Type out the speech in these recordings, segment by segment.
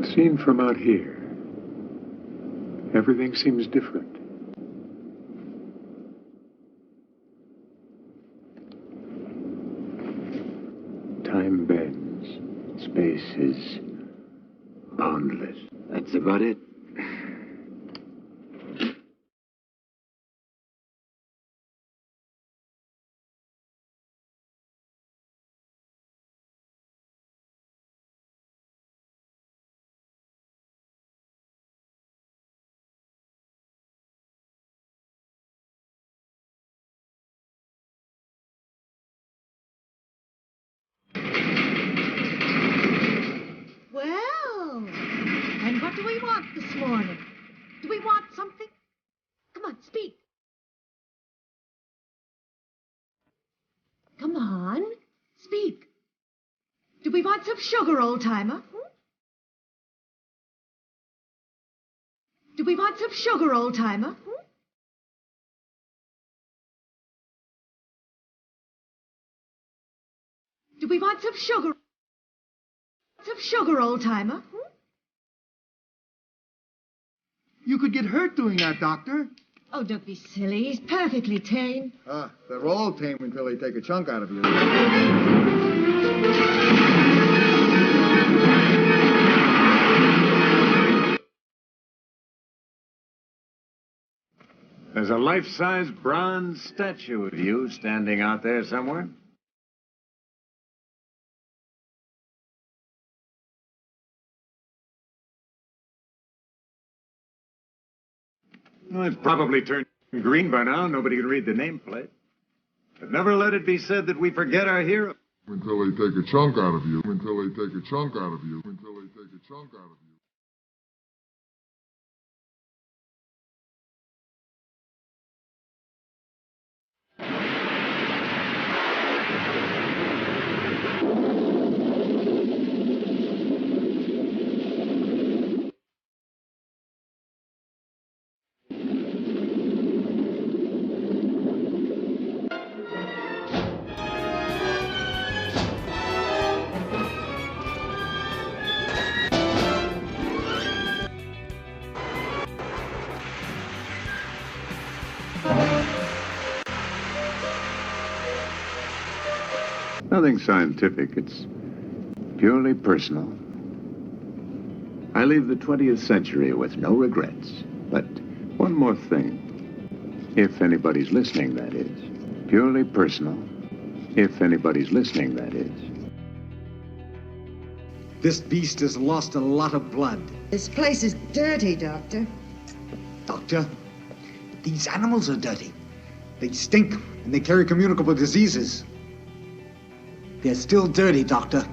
Seen from out here, everything seems different. Time bends. Space is boundless. That's about it. Well, and what do we want this morning? Do we want something? Come on, speak. Come on, speak. Do we want some sugar, old-timer? Do we want some sugar, old-timer? Do we want some sugar? Some sugar, old-timer? You could get hurt doing that, Doctor. Oh, don't be silly. He's perfectly tame. They're all tame until they take a chunk out of you. There's a life-size bronze statue of you standing out there somewhere. Well, it's probably turned green by now. Nobody can read the nameplate. But never let it be said that we forget our hero. Until they take a chunk out of you. Until they take a chunk out of you. Until they take a chunk out of you. Nothing scientific. It's purely personal. I leave the 20th century with no regrets. But one more thing. If anybody's listening, that is. Purely personal. If anybody's listening, that is. This beast has lost a lot of blood. This place is dirty, Doctor. Doctor, these animals are dirty. They stink, and they carry communicable diseases. They're still dirty, Doctor.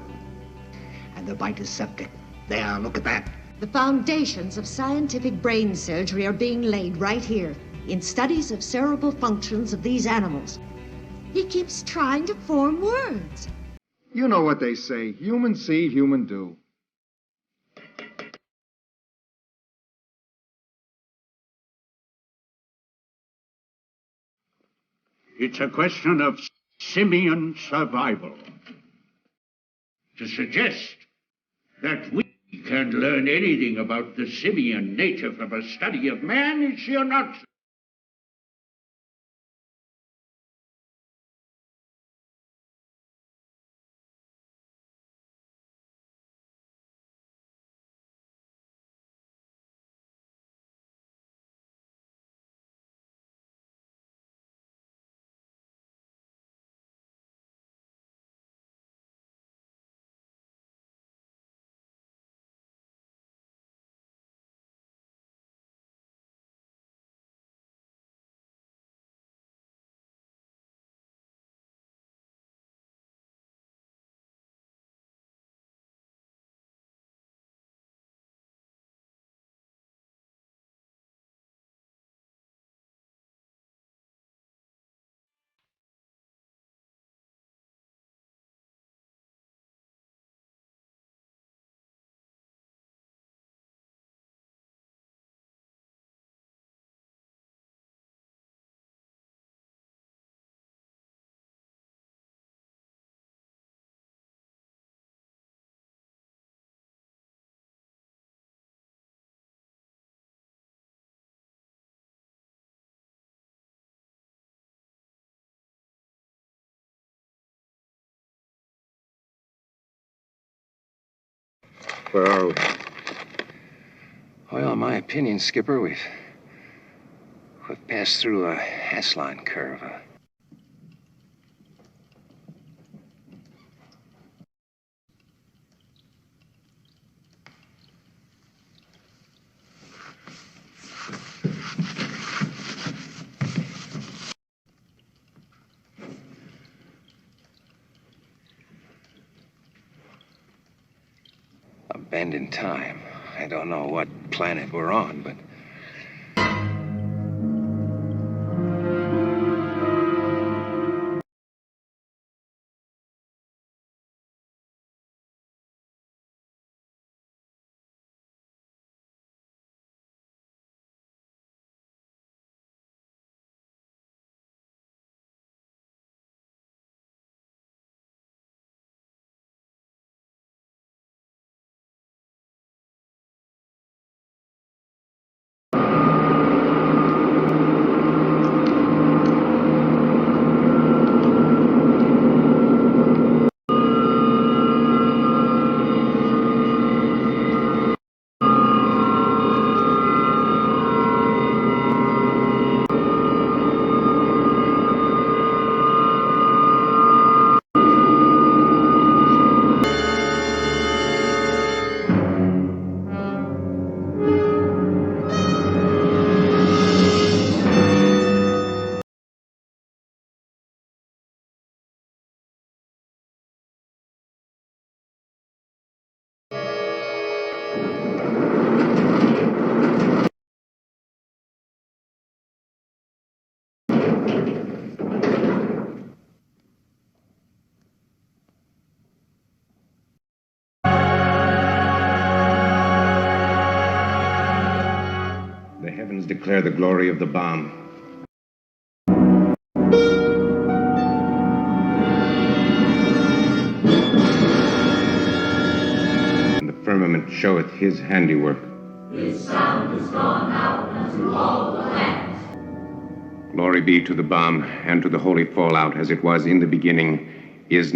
And the bite is septic. There, look at that. The foundations of scientific brain surgery are being laid right here in studies of cerebral functions of these animals. He keeps trying to form words. You know what they say. Human see, human do. It's a question of simian survival. To suggest that we can learn anything about the simian nature from a study of man is sheer nonsense. Where are we? Well, in my opinion, Skipper, we've passed through a S-line curve. A bend in time. I don't know what planet we're on, but... The heavens declare the glory of the bomb. And the firmament showeth his handiwork. His sound is gone out unto all the lands. Glory be to the bomb and to the holy fallout, as it was in the beginning, is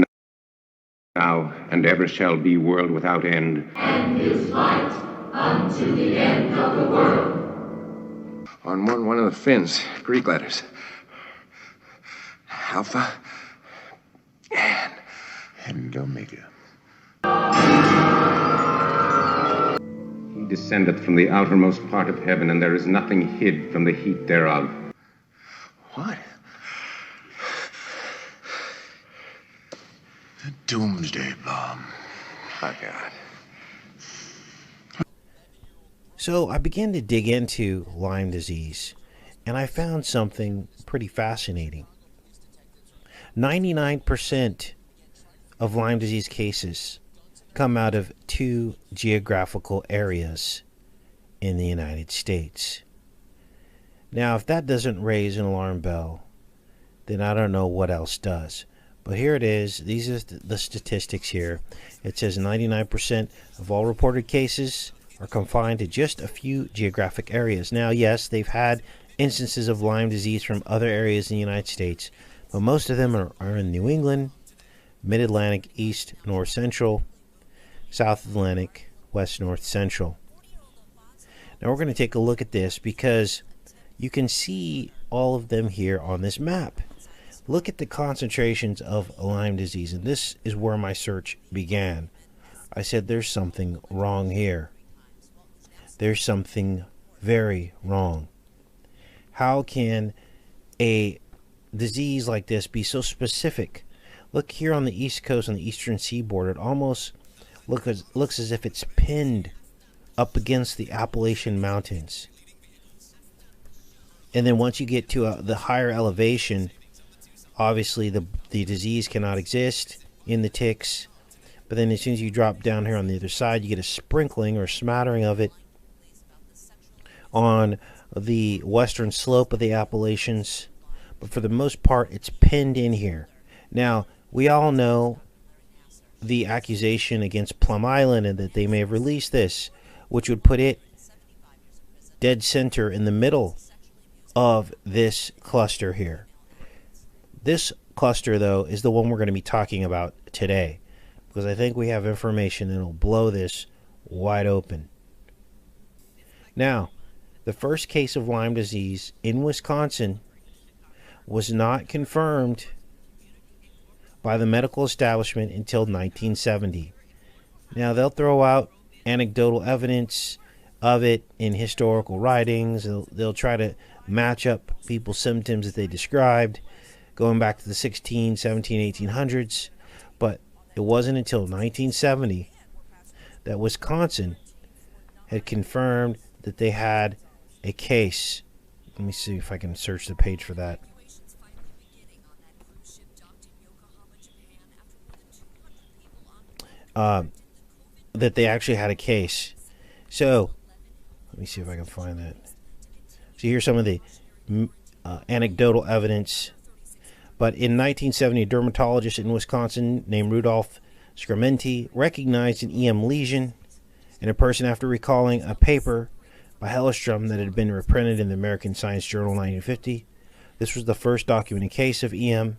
now, and ever shall be, world without end. And his light unto the end of the world. On one of the fins, Greek letters. Alpha And Omega. He descendeth from the outermost part of heaven, and there is nothing hid from the heat thereof. What? The doomsday bomb. My God. So I began to dig into Lyme disease, and I found something pretty fascinating. 99% of Lyme disease cases come out of 2 geographical areas in the United States. Now, if that doesn't raise an alarm bell, then I don't know what else does. But here it is. These are the statistics here. It says 99% of all reported cases are confined to just a few geographic areas. Now, yes, they've had instances of Lyme disease from other areas in the United States, but most of them are in New England, Mid-Atlantic, East, North Central, South Atlantic, West, North Central. Now we're going to take a look at this because you can see all of them here on this map. Look at the concentrations of Lyme disease, and this is where my search began. I said there's something wrong here. There's something very wrong. How can a disease like this be so specific? Look here on the East Coast, on the eastern seaboard, it almost looks as if it's pinned up against the Appalachian Mountains. And then once you get to the higher elevation, obviously the disease cannot exist in the ticks. But then as soon as you drop down here on the other side, you get a sprinkling or smattering of it on the western slope of the Appalachians. But for the most part, it's pinned in here. Now, we all know the accusation against Plum Island and that they may have released this, which would put it dead center in the middle of this cluster here. This cluster, though, is the one we're going to be talking about today, because I think we have information that will blow this wide open. Now, the first case of Lyme disease in Wisconsin was not confirmed by the medical establishment until 1970. Now, they'll throw out anecdotal evidence of it in historical writings. They'll try to match up people's symptoms that they described going back to the 16, 17, 1800s. But it wasn't until 1970 that Wisconsin had confirmed that they had a case. Let me see if I can search the page for that. That they actually had a case. So, let me see if I can find that. So here's some of the anecdotal evidence. But in 1970, a dermatologist in Wisconsin named Rudolph Scramenti recognized an EM lesion in a person after recalling a paper by Hellstrom that had been reprinted in the American Science Journal in 1950. This was the first documented case of EM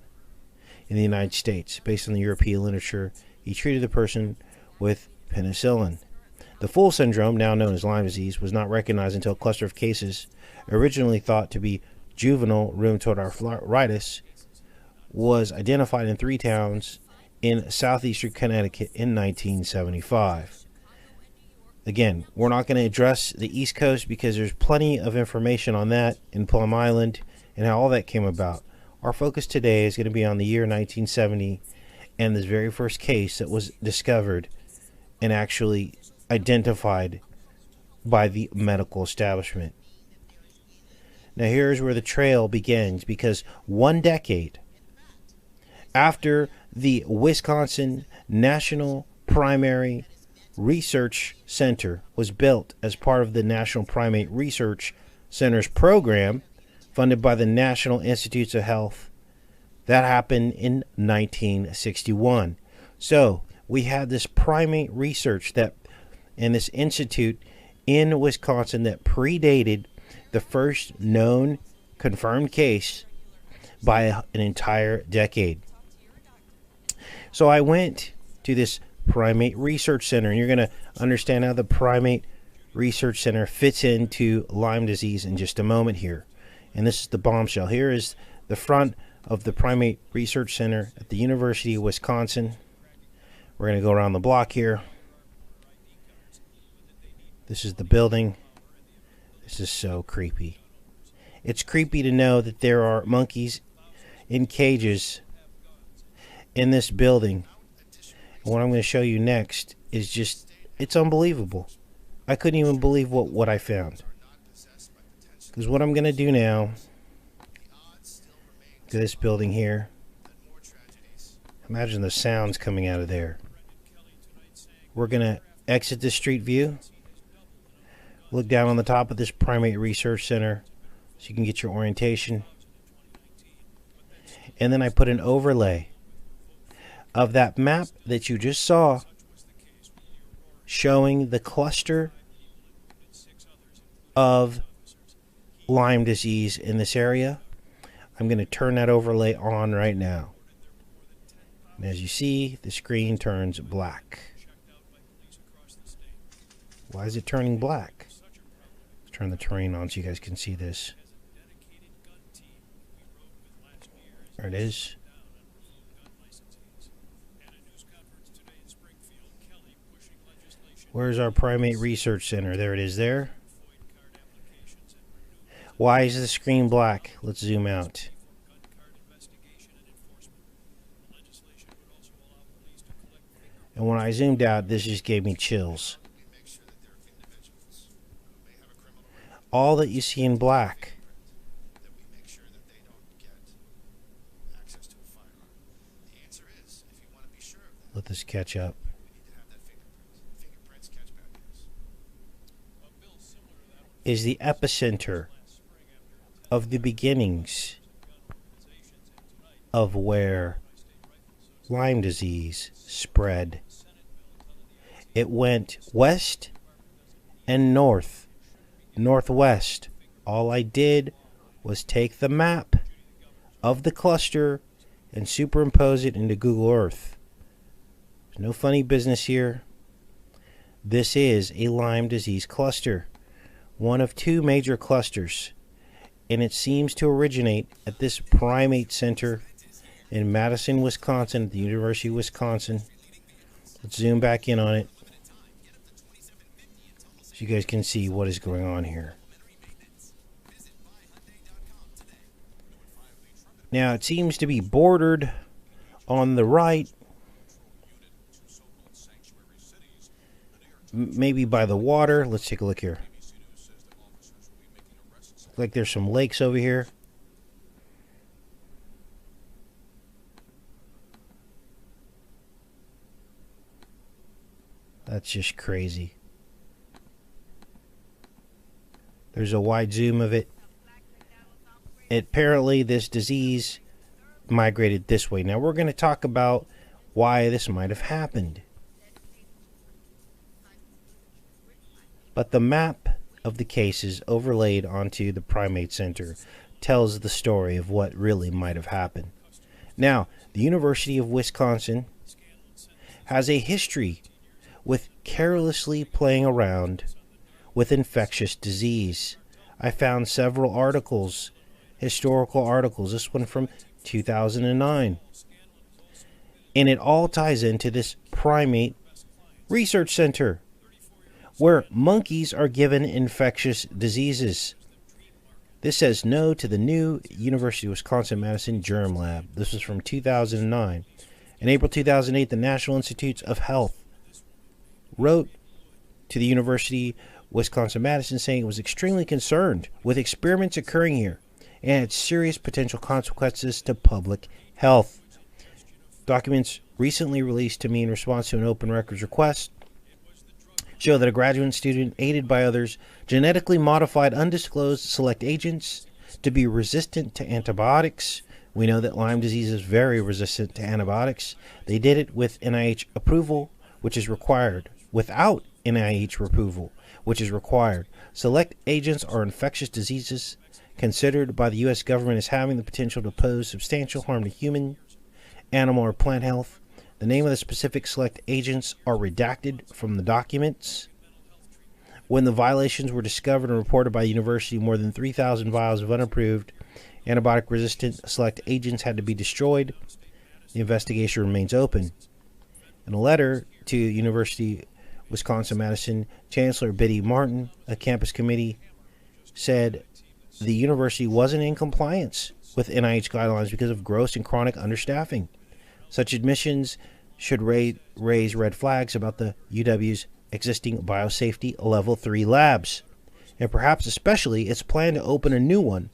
in the United States. Based on the European literature, he treated the person with penicillin. The full syndrome, now known as Lyme disease, was not recognized until a cluster of cases, originally thought to be juvenile rheumatoid arthritis, was identified in 3 towns in southeastern Connecticut in 1975. Again, we're not going to address the East Coast because there's plenty of information on that in Plum Island and how all that came about. Our focus today is going to be on the year 1970 and this very first case that was discovered and actually identified by the medical establishment. Now here's where the trail begins, because 1 decade after the Wisconsin National Primary Research Center was built as part of the National Primate Research Center's program funded by the National Institutes of Health. That happened in 1961. So we had this primate research that and this institute in Wisconsin that predated the first known confirmed case by an entire decade. So I went to this Primate Research Center, and you're going to understand how the Primate Research Center fits into Lyme disease in just a moment here. And this is the bombshell. Here is the front of the Primate Research Center at the University of Wisconsin. We're going to go around the block here. This is the building. This is so creepy. It's creepy to know that there are monkeys in cages in this building. And what I'm going to show you next is just, it's unbelievable. I couldn't even believe what I found. Because what I'm going to do now, to this building here, imagine the sounds coming out of there. We're going to exit the street view, look down on the top of this Primate Research Center so you can get your orientation. And then I put an overlay of that map that you just saw showing the cluster of Lyme disease in this area. I'm going to turn that overlay on right now. And as you see, the screen turns black. Why is it turning black? Let's turn the terrain on so you guys can see this. There it is. Where's our Primate Research Center? There it is there. Why is the screen black? Let's zoom out. And when I zoomed out, this just gave me chills. All that you see in black. Let this catch up. Is the epicenter of the beginnings of where Lyme disease spread. It went west and north, northwest. All I did was take the map of the cluster and superimpose it into Google Earth. There's no funny business here. This is a Lyme disease cluster, one of two major clusters, and it seems to originate at this primate center in Madison, Wisconsin, at the University of Wisconsin. Let's zoom back in on it so you guys can see what is going on here. Now, it seems to be bordered on the right, maybe by the water. Let's take a look here. Looks like there's some lakes over here. That's just crazy. There's a wide zoom of it. Apparently, this disease migrated this way. Now, we're going to talk about why this might have happened. But the map of the cases overlaid onto the primate center tells the story of what really might have happened. Now, the University of Wisconsin has a history with carelessly playing around with infectious disease. I found several articles, historical articles, this one from 2009. And it all ties into this primate research center where monkeys are given infectious diseases. This says no to the new University of Wisconsin-Madison Germ Lab. This was from 2009. In April 2008, the National Institutes of Health wrote to the University Wisconsin-Madison saying it was extremely concerned with experiments occurring here and had serious potential consequences to public health. Documents recently released to me in response to an open records request show that a graduate student, aided by others, genetically modified undisclosed select agents to be resistant to antibiotics. We know that Lyme disease is very resistant to antibiotics. They did it with NIH approval, which is required. Without NIH approval, which is required. Select agents are infectious diseases considered by the U.S. government as having the potential to pose substantial harm to human, animal, or plant health. The name of the specific select agents are redacted from the documents. When the violations were discovered and reported by the university, more than 3,000 vials of unapproved antibiotic-resistant select agents had to be destroyed. The investigation remains open. In a letter to University Wisconsin-Madison, Chancellor Biddy Martin, a campus committee, said the university wasn't in compliance with NIH guidelines because of gross and chronic understaffing. Such admissions should raise red flags about the UW's existing biosafety level 3 labs, and perhaps especially its plan to open a new one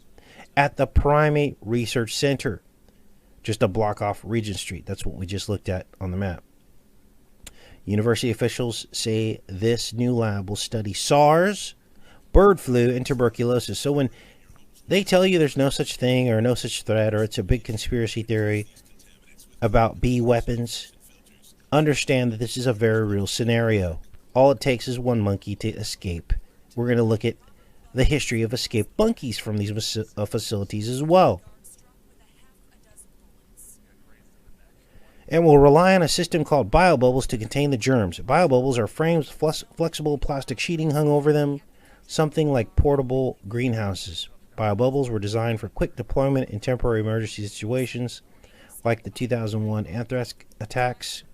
at the Primate Research Center, just a block off Regent Street. That's what we just looked at on the map. University officials say this new lab will study SARS, bird flu, and tuberculosis. So when they tell you there's no such thing or no such threat or it's a big conspiracy theory about bee weapons, understand that this is a very real scenario. All it takes is one monkey to escape. We're going to look at the history of escaped monkeys from these facilities as well. And we'll rely on a system called biobubbles to contain the germs. Biobubbles are frames with flexible plastic sheeting hung over them, something like portable greenhouses. Biobubbles were designed for quick deployment in temporary emergency situations, like the 2001 anthrax attacks.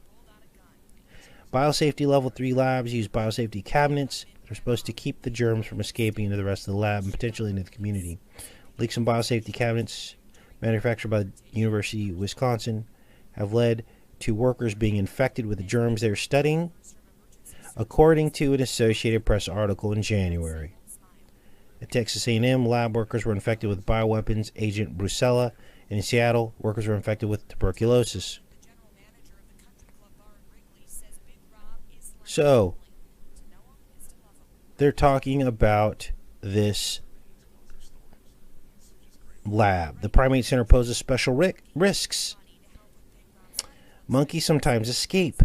Biosafety Level 3 labs use biosafety cabinets that are supposed to keep the germs from escaping into the rest of the lab and potentially into the community. Leaks in biosafety cabinets manufactured by the University of Wisconsin have led to workers being infected with the germs they're studying, according to an Associated Press article in January. At Texas A&M, lab workers were infected with bioweapons agent Brucella, and in Seattle, workers were infected with tuberculosis. So, they're talking about this lab. The Primate Center poses special risks. Monkeys sometimes escape.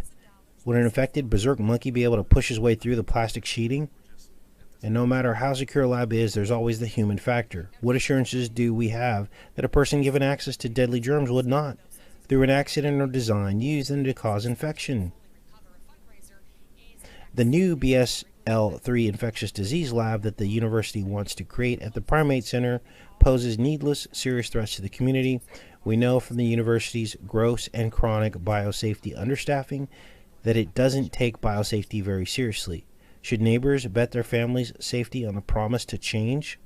Would an infected berserk monkey be able to push his way through the plastic sheeting? And no matter how secure a lab is, there's always the human factor. What assurances do we have that a person given access to deadly germs would not, through an accident or design, use them to cause infection? The new BSL-3 infectious disease lab that the university wants to create at the Primate Center poses needless, serious threats to the community. We know from the university's gross and chronic biosafety understaffing that it doesn't take biosafety very seriously. Should neighbors bet their families' safety on a promise to change?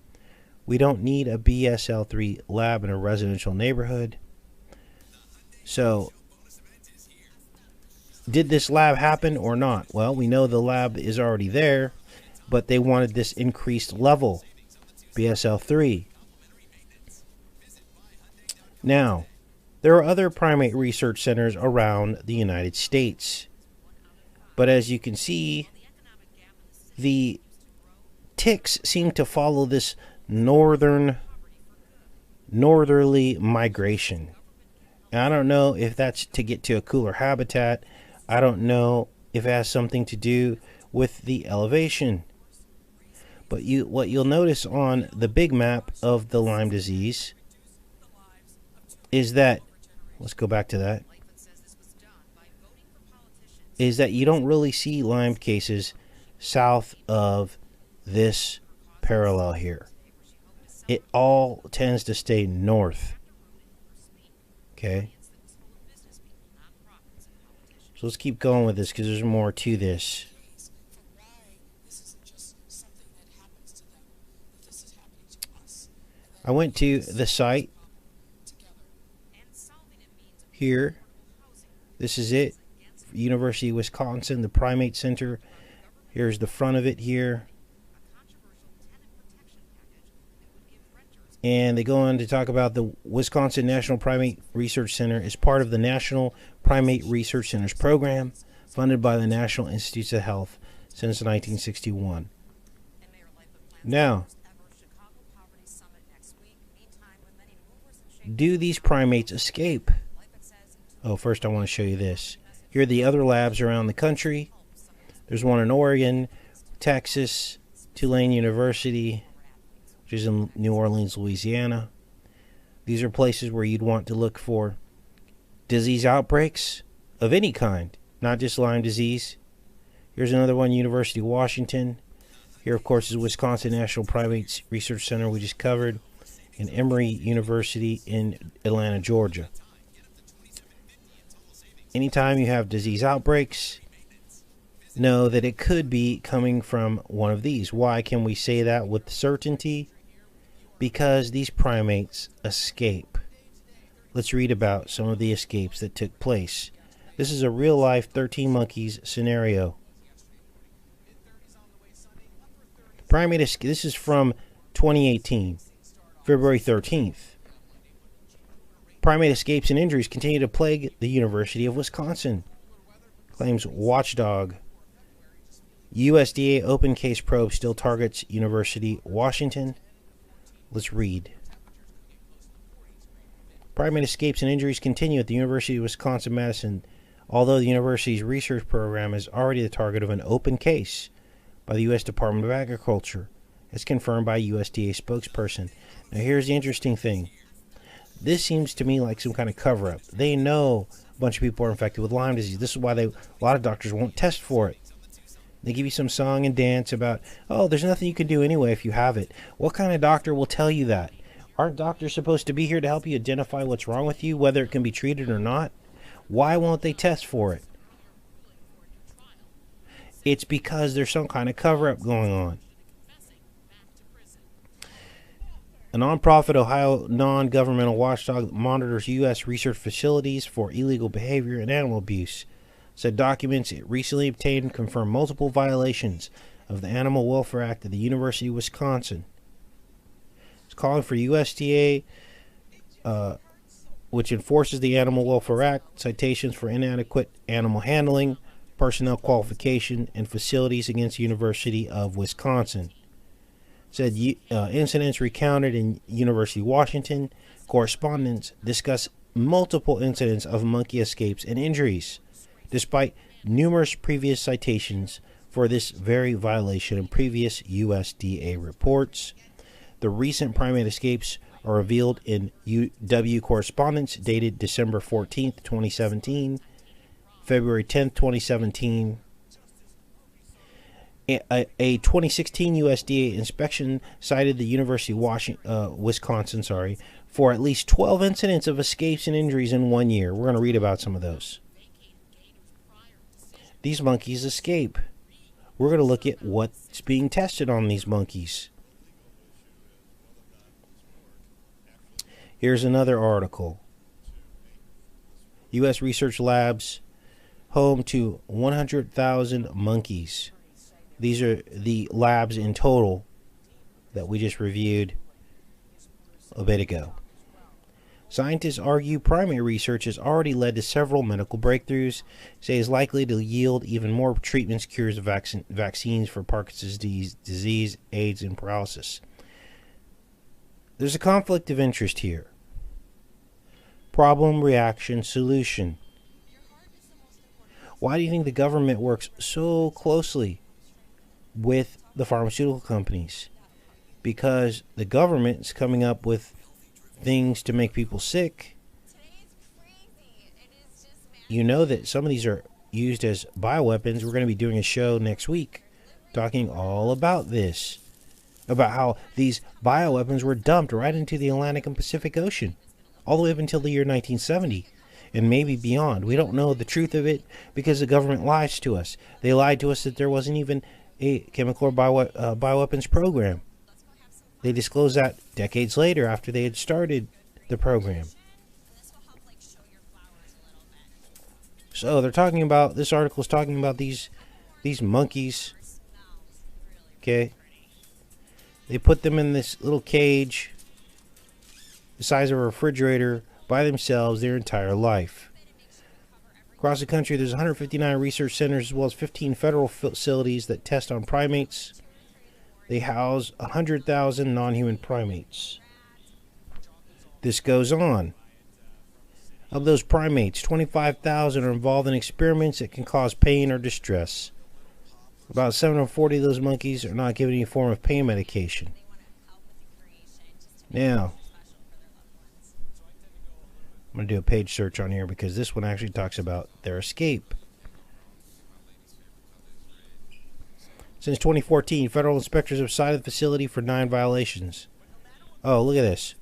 We don't need a BSL-3 lab in a residential neighborhood. So, did this lab happen or not? Well, we know the lab is already there, but they wanted this increased level, BSL-3. Now, there are other primate research centers around the United States. But as you can see, the ticks seem to follow this northerly migration. And I don't know if that's to get to a cooler habitat. I don't know if it has something to do with the elevation. But what you'll notice on the big map of the Lyme disease is that, let's go back to that, is that you don't really see Lyme cases south of this parallel here. It all tends to stay north. Okay. So let's keep going with this because there's more to this. I went to the site here. This is it. University of Wisconsin, the Primate Center. Here's the front of it here. And they go on to talk about the Wisconsin National Primate Research Center is part of the National Primate Research Centers program funded by the National Institutes of Health since 1961. Now, do these primates escape? Oh, first I want to show you this. Here are the other labs around the country. There's one in Oregon, Texas, Tulane University, which is in New Orleans, Louisiana. These are places where you'd want to look for disease outbreaks of any kind, not just Lyme disease. Here's another one, University of Washington. Here, of course, is Wisconsin National Primate Research Center we just covered, and Emory University in Atlanta, Georgia. Anytime you have disease outbreaks, know that it could be coming from one of these. Why can we say that with certainty? Because these primates escape. Let's read about some of the escapes that took place. This is a real-life 13 monkeys scenario. Primate escape. This is from 2018, February 13th. Primate escapes and injuries continue to plague the University of Wisconsin, claims watchdog. USDA open case probe still targets University Washington. Let's read. Primate escapes and injuries continue at the University of Wisconsin-Madison, although the university's research program is already the target of an open case by the U.S. Department of Agriculture, as confirmed by a USDA spokesperson. Now here's the interesting thing. This seems to me like some kind of cover-up. They know a bunch of people are infected with Lyme disease. This is why a lot of doctors won't test for it. They give you some song and dance about, oh, there's nothing you can do anyway if you have it. What kind of doctor will tell you that? Aren't doctors supposed to be here to help you identify what's wrong with you, whether it can be treated or not? Why won't they test for it? It's because there's some kind of cover-up going on. A nonprofit Ohio non-governmental watchdog that monitors U.S. research facilities for illegal behavior and animal abuse said documents it recently obtained confirm multiple violations of the Animal Welfare Act of the University of Wisconsin. It's calling for USDA, which enforces the Animal Welfare Act, citations for inadequate animal handling, personnel qualification, and facilities against the University of Wisconsin. Said incidents recounted in University of Washington. Correspondents discuss multiple incidents of monkey escapes and injuries, despite numerous previous citations for this very violation in previous USDA reports. The recent primate escapes are revealed in UW correspondence dated December 14th, 2017, February 10th, 2017, A 2016 USDA inspection cited the University of Wisconsin, for at least 12 incidents of escapes and injuries in 1 year. We're going to read about some of those. These monkeys escape. We're going to look at what's being tested on these monkeys. Here's another article. U.S. research labs home to 100,000 monkeys. These are the labs in total that we just reviewed a bit ago. Scientists argue primate research has already led to several medical breakthroughs, say is likely to yield even more treatments, cures, vaccines for Parkinson's disease, AIDS, and paralysis. There's a conflict of interest here. Problem, reaction, solution. Why do you think the government works so closely with the pharmaceutical companies? Because the government is coming up with things to make people sick. You know that some of these are used as bioweapons. We're going to be doing a show next week talking all about this, about how these bioweapons were dumped right into the Atlantic and Pacific Ocean all the way up until the year 1970 and maybe beyond. We don't know the truth of it because the government lies to us. They lied to us that there wasn't even a chemical or bioweapons program. They disclosed that decades later after they had started the program. So they're talking about, this article is talking about these monkeys. Okay. They put them in this little cage the size of a refrigerator by themselves their entire life. Across the country, there's 159 research centers as well as 15 federal facilities that test on primates. They house 100,000 non-human primates. This goes on. Of those primates, 25,000 are involved in experiments that can cause pain or distress. About 740 of those monkeys are not given any form of pain medication. Now, I'm going to do a page search on here because this one actually talks about their escape. Since 2014, federal inspectors have cited the facility for 9 violations. Oh, look at this.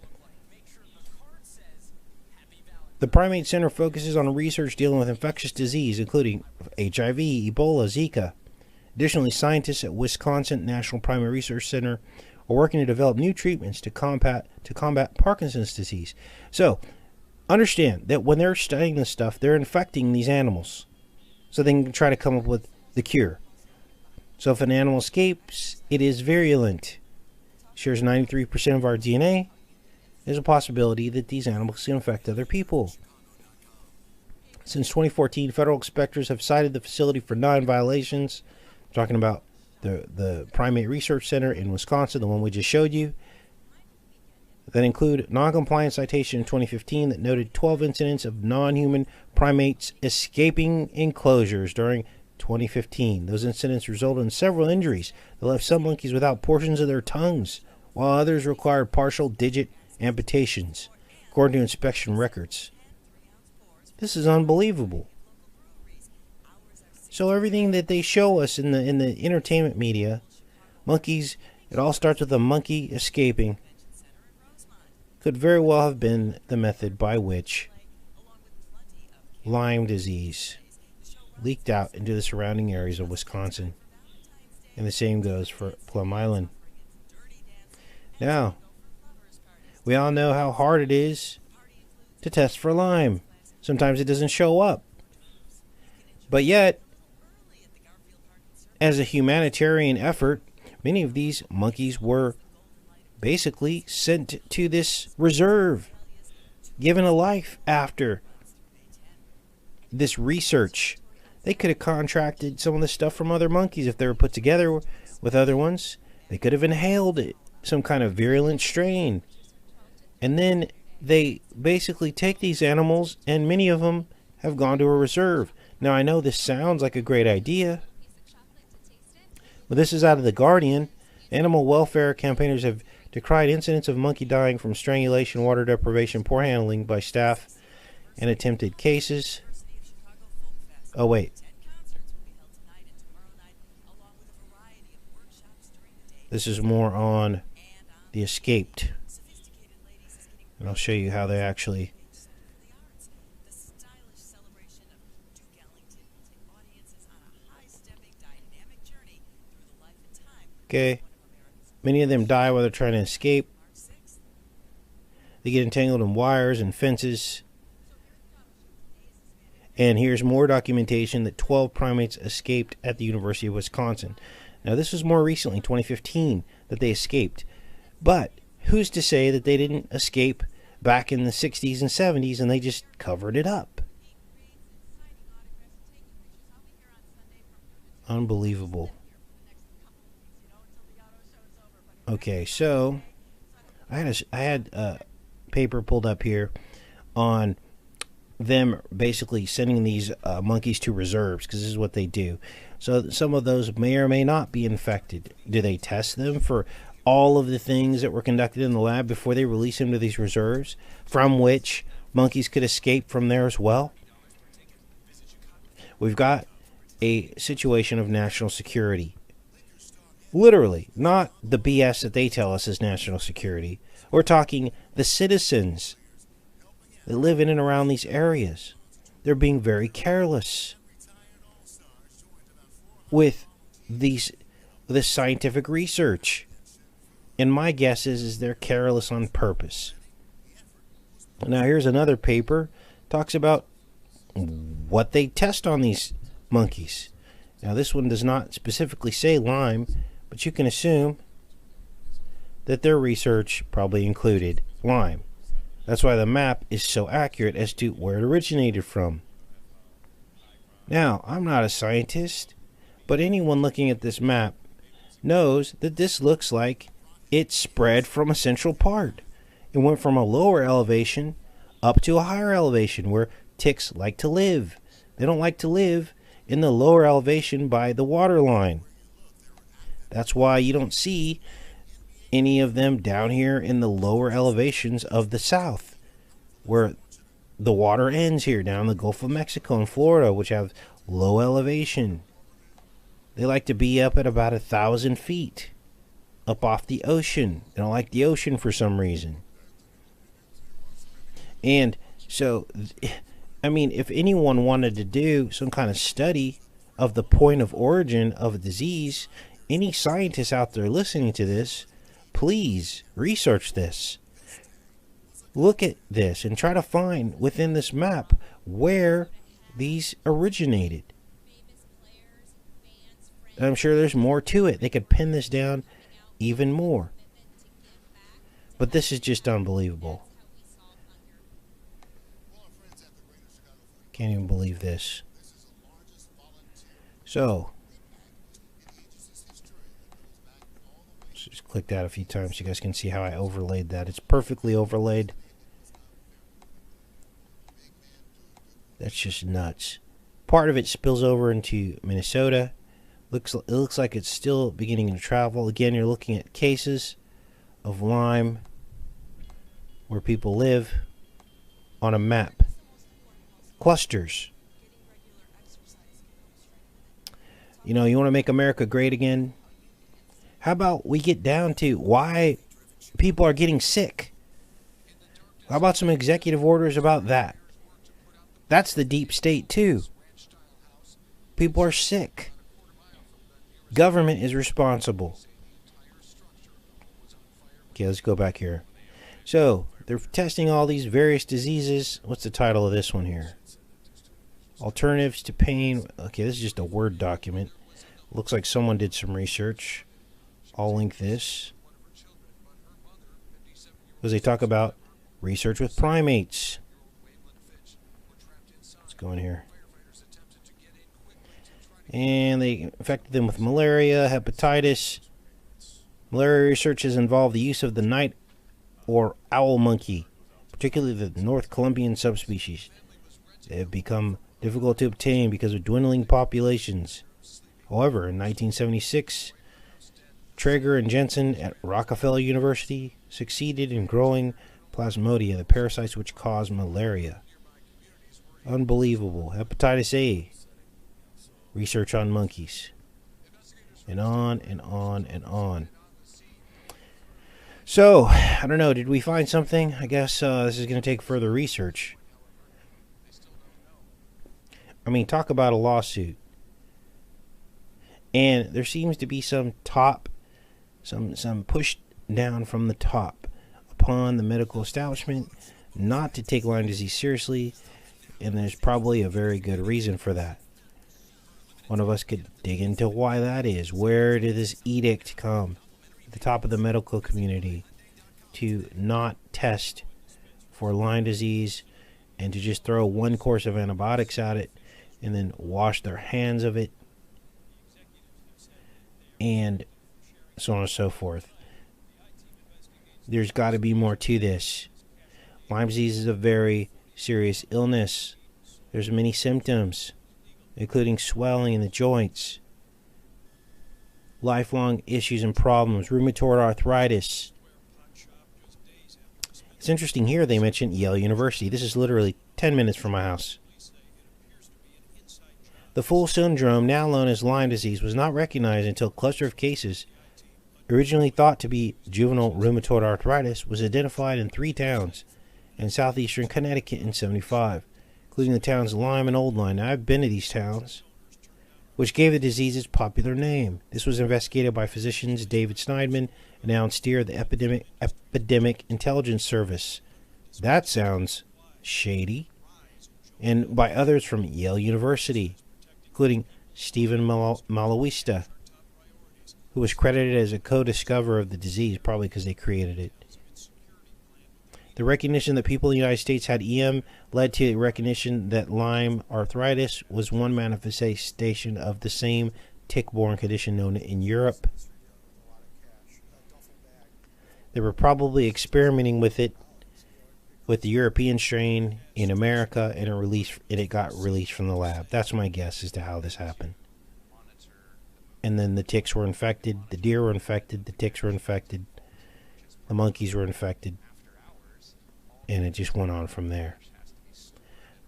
The Primate Center focuses on research dealing with infectious disease, including HIV, Ebola, Zika. Additionally, scientists at Wisconsin National Primate Research Center are working to develop new treatments to combat Parkinson's disease. So, understand that when they're studying this stuff, they're infecting these animals so they can try to come up with the cure. So if an animal escapes, it is virulent. Shares 93% of our DNA. There's a possibility that these animals can infect other people. Since 2014, federal inspectors have cited the facility for 9 violations. I'm talking about the Primate Research Center in Wisconsin, the one we just showed you. That include non-compliance citation in 2015 that noted 12 incidents of non-human primates escaping enclosures during 2015. Those incidents resulted in several injuries that left some monkeys without portions of their tongues, while others required partial digit amputations, according to inspection records. This is unbelievable. So everything that they show us in the entertainment media, monkeys, it all starts with a monkey escaping, could very well have been the method by which Lyme disease leaked out into the surrounding areas of Wisconsin. And the same goes for Plum Island. Now, we all know how hard it is to test for Lyme. Sometimes it doesn't show up. But yet, as a humanitarian effort, many of these monkeys were basically sent to this reserve, given a life after this research. They could have contracted some of the stuff from other monkeys if they were put together with other ones. They could have inhaled it, some kind of virulent strain. And then they basically take these animals, and many of them have gone to a reserve. Now, I know this sounds like a great idea, but this is out of The Guardian. Animal welfare campaigners have decried incidents of monkey dying from strangulation, water deprivation, poor handling by staff, and attempted cases. Oh, wait. This is more on the escaped. And I'll show you how they actually... Okay. Many of them die while they're trying to escape. They get entangled in wires and fences. And here's more documentation that 12 primates escaped at the University of Wisconsin. Now, this was more recently, 2015, that they escaped. But who's to say that they didn't escape back in the 60s and 70s and they just covered it up? Unbelievable. Okay, so I had a paper pulled up here on them basically sending these monkeys to reserves, because this is what they do. So some of those may or may not be infected. Do they test them for all of the things that were conducted in the lab before they release them to these reserves, from which monkeys could escape from there as well? We've got a situation of national security. Literally, not the BS that they tell us is national security. We're talking the citizens that live in and around these areas. They're being very careless with this scientific research. And my guess is they're careless on purpose. Now here's another paper, talks about what they test on these monkeys. Now this one does not specifically say Lyme, but you can assume that their research probably included Lyme. That's why the map is so accurate as to where it originated from. Now, I'm not a scientist, but anyone looking at this map knows that this looks like it spread from a central part. It went from a lower elevation up to a higher elevation where ticks like to live. They don't like to live in the lower elevation by the water line. That's why you don't see any of them down here in the lower elevations of the south, where the water ends here down the Gulf of Mexico and Florida, which have low elevation. They like to be up at about 1,000 feet up off the ocean. They don't like the ocean for some reason. And so, I mean, if anyone wanted to do some kind of study of the point of origin of a disease, any scientists out there listening to this, please research this. Look at this and try to find within this map where these originated. And I'm sure there's more to it. They could pin this down even more. But this is just unbelievable. Can't even believe this. So, just click that a few times so you guys can see how I overlaid that. It's perfectly overlaid. That's just nuts. Part of it spills over into Minnesota. It looks like it's still beginning to travel. Again, you're looking at cases of Lyme where people live on a map. Clusters. You know, you want to make America great again? How about we get down to why people are getting sick? How about some executive orders about that? That's the deep state too. People are sick. Government is responsible. Okay, let's go back here. So, they're testing all these various diseases. What's the title of this one here? Alternatives to pain. Okay, this is just a Word document. Looks like someone did some research. I'll link this. Because they talk about research with primates. Let's go in here. And they infected them with malaria, hepatitis. Malaria research has involved the use of the night or owl monkey, particularly the North Columbian subspecies. They have become difficult to obtain because of dwindling populations. However, in 1976, Traeger and Jensen at Rockefeller University succeeded in growing Plasmodia, the parasites which cause malaria. Unbelievable. Hepatitis A. Research on monkeys. And on and on and on. So, I don't know, did we find something? I guess this is going to take further research. I mean, talk about a lawsuit. And there seems to be some push down from the top upon the medical establishment not to take Lyme disease seriously, and there's probably a very good reason for that. One of us could dig into why that is. Where did this edict come at the top of the medical community to not test for Lyme disease and to just throw one course of antibiotics at it and then wash their hands of it, and so on and so forth? There's got to be more to this. Lyme disease is a very serious illness. There's many symptoms, including swelling in the joints, lifelong issues and problems, rheumatoid arthritis. It's interesting here they mentioned Yale University. This is literally 10 minutes from my house. The full syndrome, now known as Lyme disease, was not recognized until a cluster of cases, originally thought to be juvenile rheumatoid arthritis, was identified in 3 towns in southeastern Connecticut in 1975, including the towns Lyme and Old Lyme. Now, I've been to these towns, which gave the disease its popular name. This was investigated by physicians David Sneidman and Alan Steer of the Epidemic Intelligence Service. That sounds shady. And by others from Yale University, including Stephen Malawista, who was credited as a co-discoverer of the disease, probably because they created it. The recognition that people in the United States had EM led to recognition that Lyme arthritis was one manifestation of the same tick-borne condition known in Europe. They were probably experimenting with it, with the European strain in America, and it got released from the lab. That's my guess as to how this happened. And then the ticks were infected, the deer were infected, the ticks were infected, the monkeys were infected, and it just went on from there.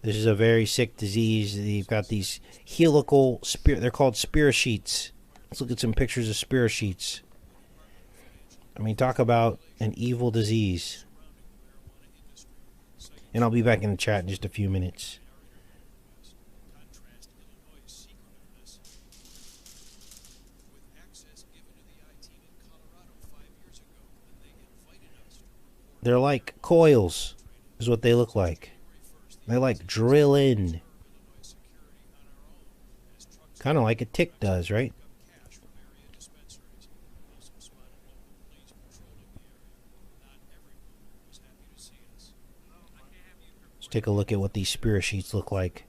This is a very sick disease. You've got these helical they're called spirochetes. Let's look at some pictures of spirochetes. I mean, talk about an evil disease. And I'll be back in the chat in just a few minutes. They're like coils, is what they look like. They like drill in. Kind of like a tick does, right? Let's take a look at what these spirochetes look like.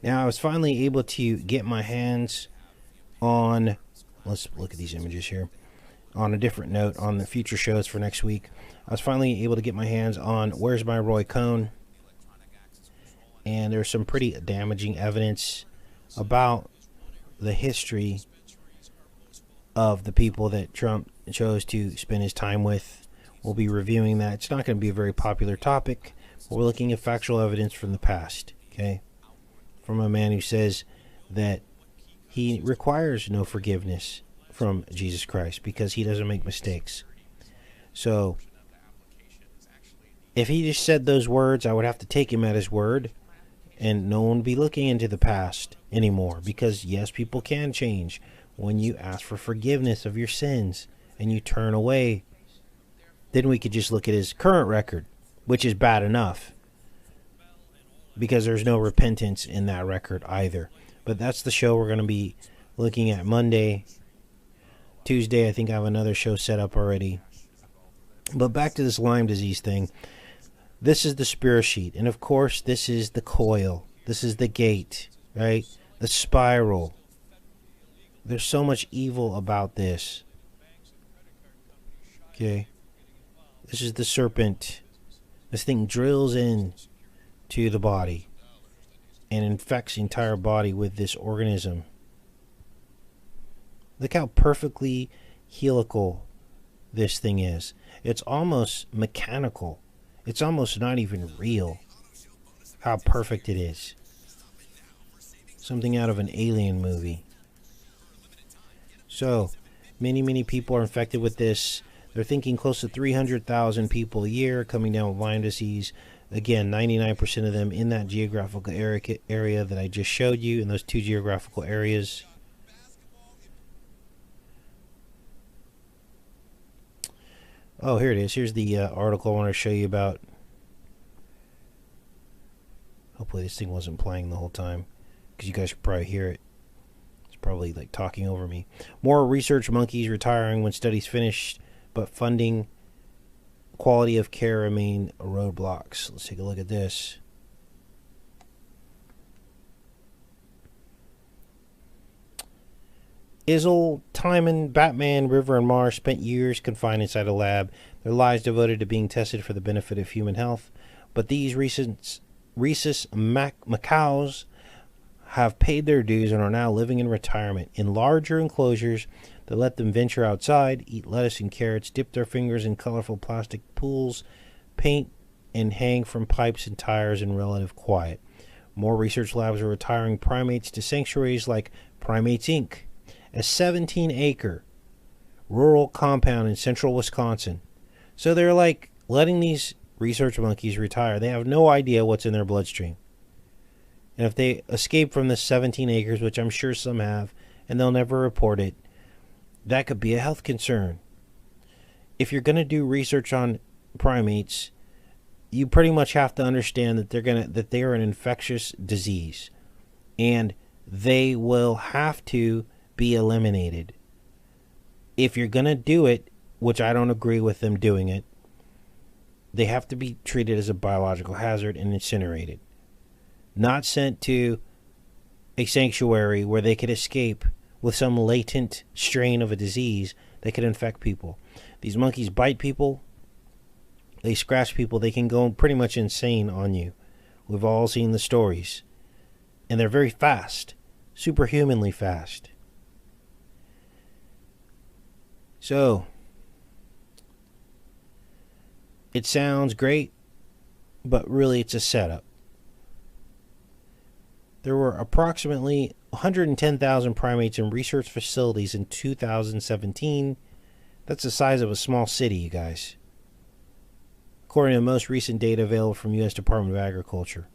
Now, I was finally able to get my hands on, let's look at these images here, on a different note, on the future shows for next week. I was finally able to get my hands on Where's My Roy Cohn? And there's some pretty damaging evidence about the history of the people that Trump chose to spend his time with. We'll be reviewing that. It's not going to be a very popular topic, but we're looking at factual evidence from the past, okay? From a man who says that he requires no forgiveness from Jesus Christ because he doesn't make mistakes. So, if he just said those words, I would have to take him at his word, and no one would be looking into the past anymore, because yes, people can change when you ask for forgiveness of your sins and you turn away. Then we could just look at his current record, which is bad enough, because there's no repentance in that record either. But that's the show we're going to be looking at Monday. Tuesday, I think I have another show set up already. But back to this Lyme disease thing. This is the spirochete. And of course, this is the coil. This is the gate, right? The spiral. There's so much evil about this. Okay. This is the serpent. This thing drills in to the body and infects the entire body with this organism. Look how perfectly helical this thing is. It's almost mechanical. It's almost not even real how perfect it is. Something out of an alien movie. So, many people are infected with this. They're thinking close to 300,000 people a year coming down with Lyme disease. Again, 99% of them in that geographical area that I just showed you, in those 2 geographical areas. Oh, here it is. Here's the article I want to show you about. Hopefully this thing wasn't playing the whole time, because you guys could probably hear it. It's probably like talking over me. More research monkeys retiring when studies finished, but funding, quality of care remain roadblocks. Let's take a look at this. Izzle, Timon, Batman, River, and Mars spent years confined inside a lab, their lives devoted to being tested for the benefit of human health. But these rhesus macaws have paid their dues and are now living in retirement in larger enclosures that let them venture outside, eat lettuce and carrots, dip their fingers in colorful plastic pools, paint, and hang from pipes and tires in relative quiet. More research labs are retiring primates to sanctuaries like Primates Inc., a 17-acre rural compound in central Wisconsin. So they're like letting these research monkeys retire. They have no idea what's in their bloodstream. And if they escape from the 17 acres, which I'm sure some have, and they'll never report it, that could be a health concern. If you're going to do research on primates, you pretty much have to understand that they are an infectious disease, and they will have to be eliminated. If you're going to do it, which I don't agree with them doing it, they have to be treated as a biological hazard and incinerated. Not sent to a sanctuary where they could escape with some latent strain of a disease that could infect people. These monkeys bite people, they scratch people, they can go pretty much insane on you. We've all seen the stories. And they're very fast, superhumanly fast. So, it sounds great, but really it's a setup. There were approximately 110,000 primates in research facilities in 2017. That's the size of a small city, you guys, according to the most recent data available from U.S. Department of Agriculture.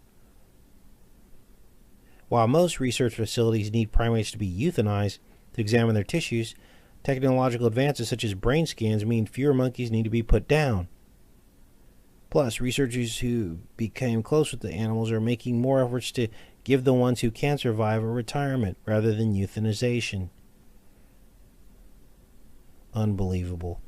While most research facilities need primates to be euthanized to examine their tissues, technological advances such as brain scans mean fewer monkeys need to be put down. Plus, researchers who became close with the animals are making more efforts to give the ones who can survive a retirement rather than euthanization. Unbelievable.